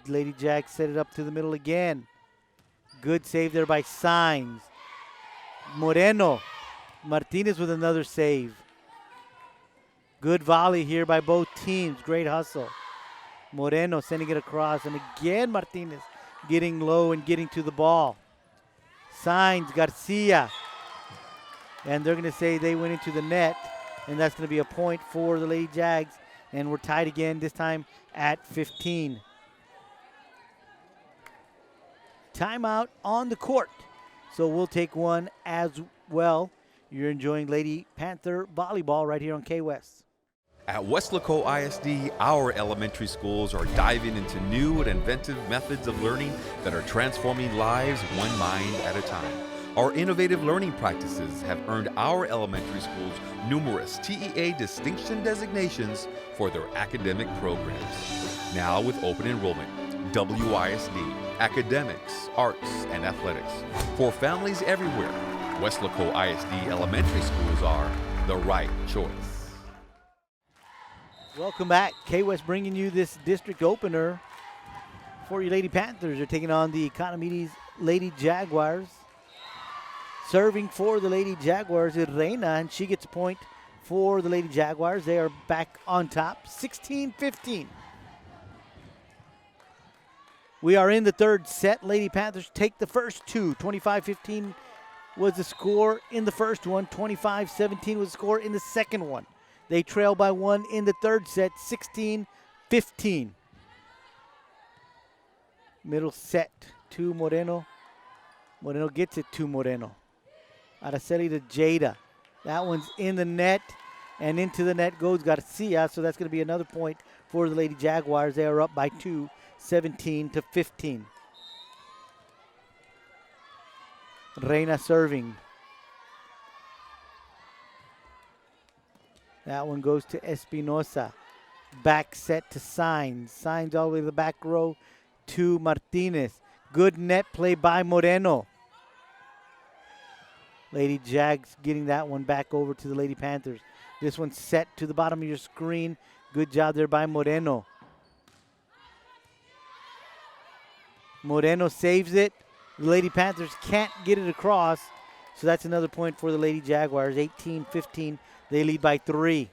Speaker 1: Lady Jag set it up to the middle again. Good save there by Signs. Moreno. Martinez with another save. Good volley here by both teams. Great hustle. Moreno sending it across, and again Martinez getting low and getting to the ball. Signs, Garcia. And they're going to say they went into the net, and that's going to be a point for the Lady Jags. And we're tied again, this time at 15. Timeout on the court. So we'll take one as well. You're enjoying Lady Panther Volleyball right here on K-West.
Speaker 2: At Weslaco ISD, our elementary schools are diving into new and inventive methods of learning that are transforming lives one mind at a time. Our innovative learning practices have earned our elementary schools numerous TEA distinction designations for their academic programs. Now with open enrollment, WISD, academics, arts, and athletics. For families everywhere, Weslaco ISD elementary schools are the right choice.
Speaker 1: Welcome back. K-West bringing you this district opener for your Lady Panthers. They're taking on the Economedes Lady Jaguars. Serving for the Lady Jaguars is Reina, and she gets a point for the Lady Jaguars. They are back on top, 16-15. We are in the third set. Lady Panthers take the first two. 25-15 was the score in the first one. 25-17 was the score in the second one. They trail by 1 in the third set, 16-15. Middle set to Moreno. Moreno gets it to Moreno. Araceli to Jada. That one's in the net, and into the net goes Garcia, so that's going to be another point for the Lady Jaguars. They are up by 2, 17-15. Reina serving. That one goes to Espinosa. Back set to Signs. Signs all the way to the back row to Martinez. Good net play by Moreno. Lady Jags getting that one back over to the Lady Panthers. This one's set to the bottom of your screen. Good job there by Moreno. Moreno saves it. The Lady Panthers can't get it across, so that's another point for the Lady Jaguars. 18-15. They lead by 3.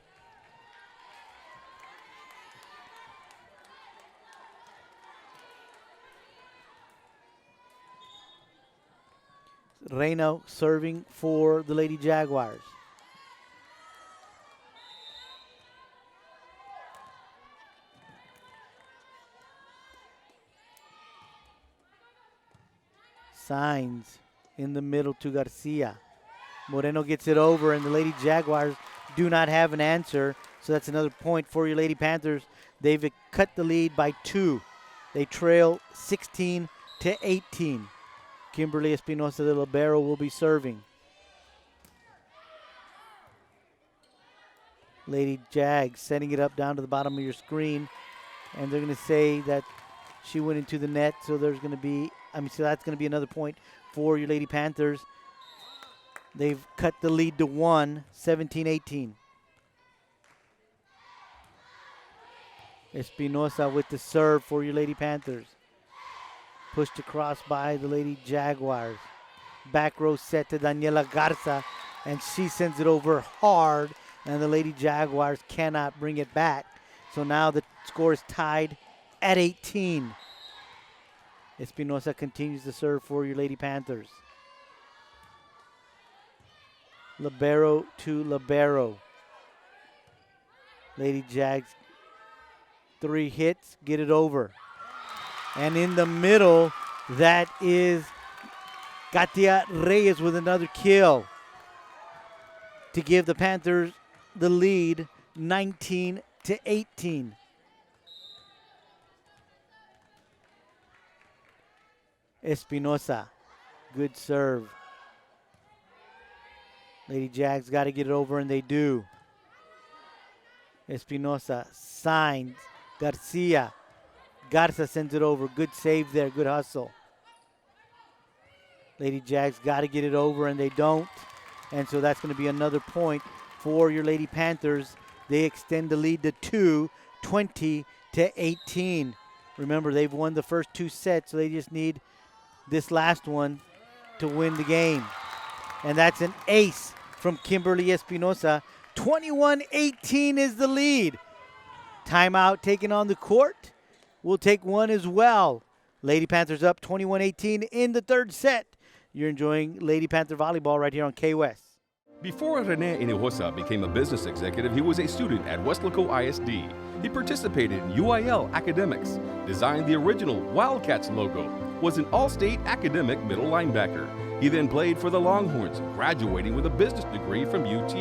Speaker 1: Reina serving for the Lady Jaguars. Signs in the middle to Garcia. Moreno gets it over, and the Lady Jaguars do not have an answer, so that's another point for your Lady Panthers. They've cut the lead by 2. They trail 16-18. Kimberly Espinosa de Libero will be serving. Lady Jags setting it up down to the bottom of your screen, and they're going to say that she went into the net, so there's going to be, so that's going to be another point for your Lady Panthers. They've cut the lead to 1, 17-18. Espinosa with the serve for your Lady Panthers. Pushed across by the Lady Jaguars. Back row set to Daniela Garza, and she sends it over hard, and the Lady Jaguars cannot bring it back. So now the score is tied at 18. Espinosa continues to serve for your Lady Panthers. Libero to libero. Lady Jags, 3 hits, get it over. And in the middle, that is Katia Reyes with another kill to give the Panthers the lead, 19-18. Espinosa, good serve. Lady Jags got to get it over, and they do. Espinosa signs. Garcia. Garza sends it over. Good save there. Good hustle. Lady Jags got to get it over, and they don't. And so that's going to be another point for your Lady Panthers. They extend the lead to 2, 20-18. Remember, they've won the first 2 sets, so they just need this last one to win the game. And that's an ace from Kimberly Espinosa. 21-18 is the lead. Timeout taken on the court. We'll take one as well. Lady Panthers up 21-18 in the 3rd set. You're enjoying Lady Panther Volleyball right here on K-West.
Speaker 2: Before Rene Hinojosa became a business executive, he was a student at Weslaco ISD. He participated in UIL academics, designed the original Wildcats logo, was an all-state academic middle linebacker. He then played for the Longhorns, graduating with a business degree from UT.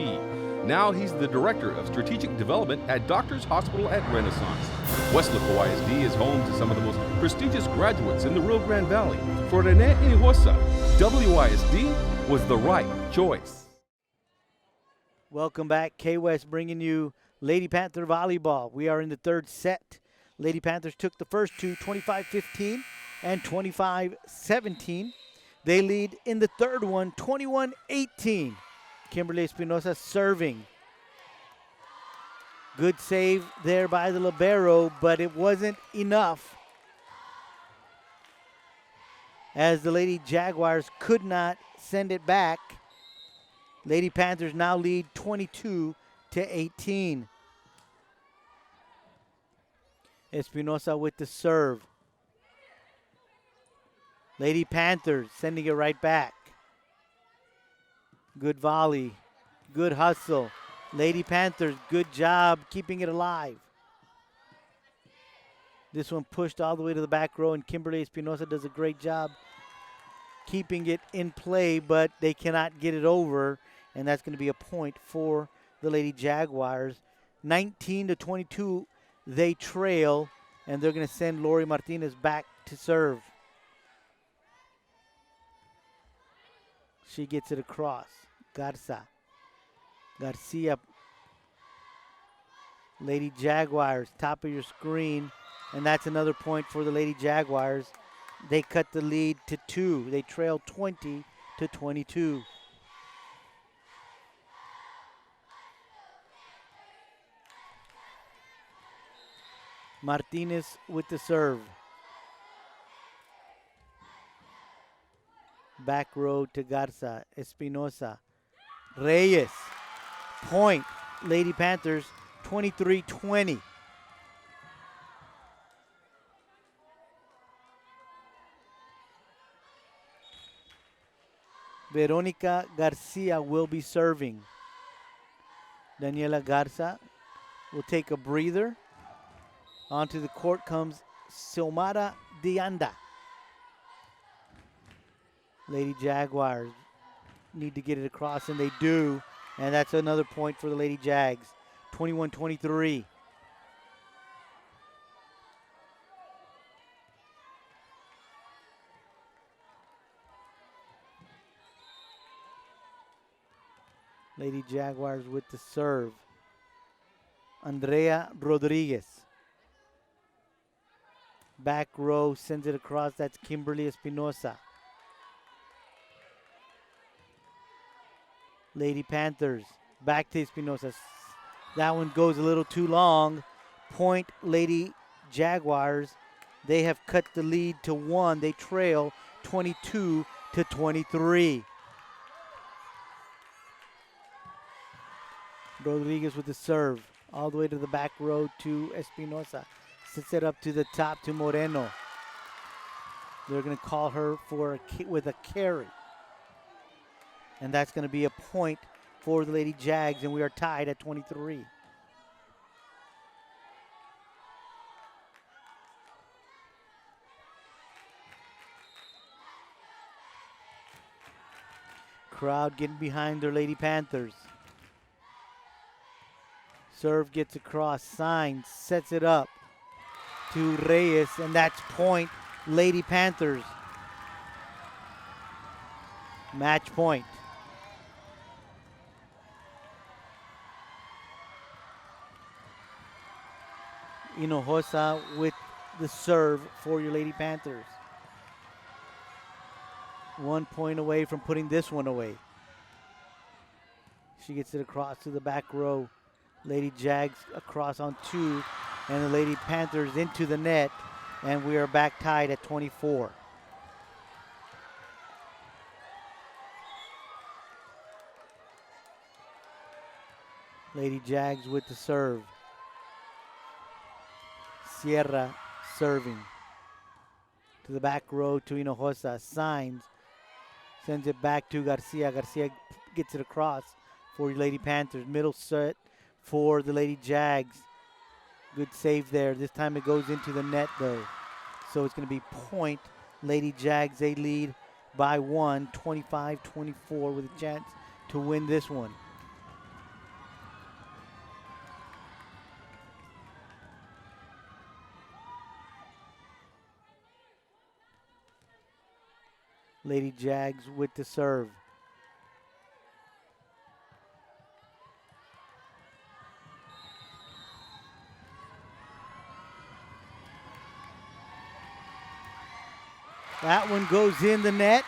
Speaker 2: Now he's the Director of Strategic Development at Doctors Hospital at Renaissance. Weslaco ISD is home to some of the most prestigious graduates in the Rio Grande Valley. For Rene Hinojosa, WISD was the right choice.
Speaker 1: Welcome back. K-West bringing you Lady Panther Volleyball. We are in the 3rd set. Lady Panthers took the first 2, 25-15 and 25-17. They lead in the 3rd one, 21-18. Kimberly Espinosa serving. Good save there by the libero, but it wasn't enough, as the Lady Jaguars could not send it back. Lady Panthers now lead 22-18. Espinosa with the serve. Lady Panthers sending it right back. Good volley, good hustle. Lady Panthers, good job keeping it alive. This one pushed all the way to the back row, and Kimberly Espinosa does a great job keeping it in play, but they cannot get it over, and that's going to be a point for the Lady Jaguars. 19-22, they trail, and they're going to send Lori Martinez back to serve. She gets it across. Garcia. Lady Jaguars, top of your screen, and that's another point for the Lady Jaguars. They cut the lead to 2. They trail 20-22. Martinez with the serve. Back row to Garza. Espinosa. Reyes. Point. Lady Panthers 23-20. Veronica Garcia will be serving. Daniela Garza will take a breather. Onto the court comes Xiomara Dianda. Lady Jaguars need to get it across, and they do. And that's another point for the Lady Jags. 21-23. Lady Jaguars with the serve. Andrea Rodriguez. Back row sends it across. That's Kimberly Espinosa. Lady Panthers back to Espinosa. That one goes a little too long. Point Lady Jaguars. They have cut the lead to 1. They trail 22-19. to 23. Rodriguez with the serve. All the way to the back row to Espinosa. Sets it up to the top to Moreno. They're going to call her for with a carry. And that's going to be a point for the Lady Jags, and we are tied at 23. Crowd getting behind their Lady Panthers. Serve gets across, Signs, sets it up to Reyes, and that's point, Lady Panthers. Match point. Hinojosa with the serve for your Lady Panthers. 1 point away from putting this one away. She gets it across to the back row. Lady Jags across on 2, and the Lady Panthers into the net, and we are back tied at 24. Lady Jags with the serve. Sierra serving. To the back row to Hinojosa. Signs. Sends it back to Garcia. Garcia gets it across for Lady Panthers. Middle set for the Lady Jags. Good save there. This time it goes into the net though. So it's going to be point Lady Jags. They lead by 1, 25-24 with a chance to win this one. Lady Jags with the serve. That one goes in the net,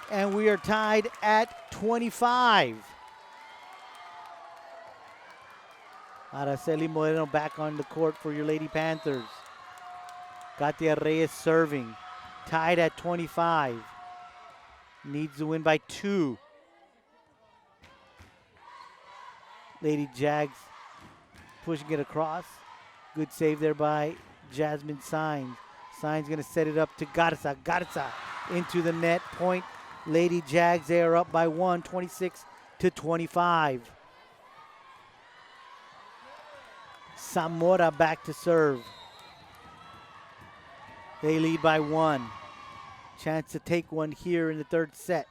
Speaker 1: and we are tied at 25. Araceli Moreno back on the court for your Lady Panthers. Katia Reyes serving. Tied at 25. Needs to win by 2. Lady Jags pushing it across. Good save there by Jasmine Signs. Signs going to set it up to Garza. Garza into the net. Point Lady Jags. They are up by 1, 26-25. Zamora back to serve. They lead by 1. Chance to take one here in the third set.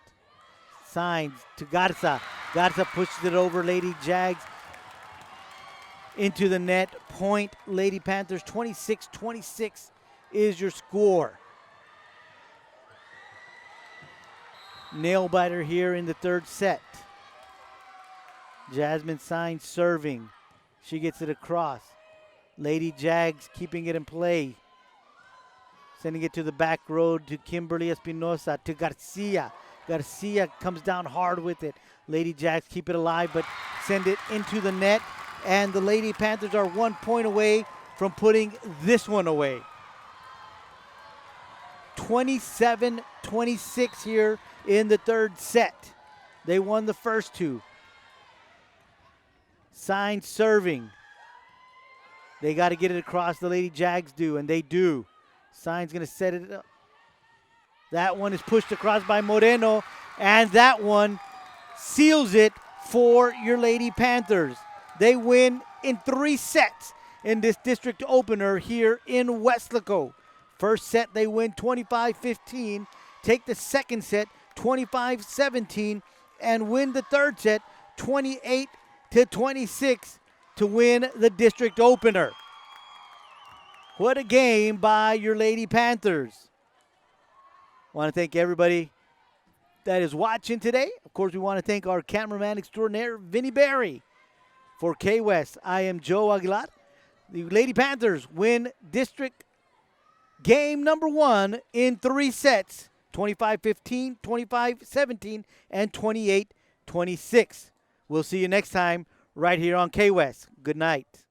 Speaker 1: Signs to Garza. Garza pushes it over. Lady Jags into the net. Point Lady Panthers. 26-26 is your score. Nail biter here in the third set. Jasmine Signs serving. She gets it across. Lady Jags keeping it in play. Sending it to the back road to Kimberly Espinosa, to Garcia. Garcia comes down hard with it. Lady Jags keep it alive, but send it into the net. And the Lady Panthers are 1 point away from putting this one away. 27-26 here in the third set. They won the first 2. Signs serving. They got to get it across. The Lady Jags do, and they do. Signs going to set it up. That one is pushed across by Moreno, and that one seals it for your Lady Panthers. They win in 3 sets in this district opener here in Weslaco. First set, they win 25-15. Take the second set, 25-17, and win the third set, 28-26, to win the district opener. What a game by your Lady Panthers. I want to thank everybody that is watching today. Of course, we want to thank our cameraman extraordinaire, Vinny Berry. For K-West, I am Joe Aguilar. The Lady Panthers win district game number 1 in 3 sets, 25-15, 25-17, and 28-26. We'll see you next time right here on K-West. Good night.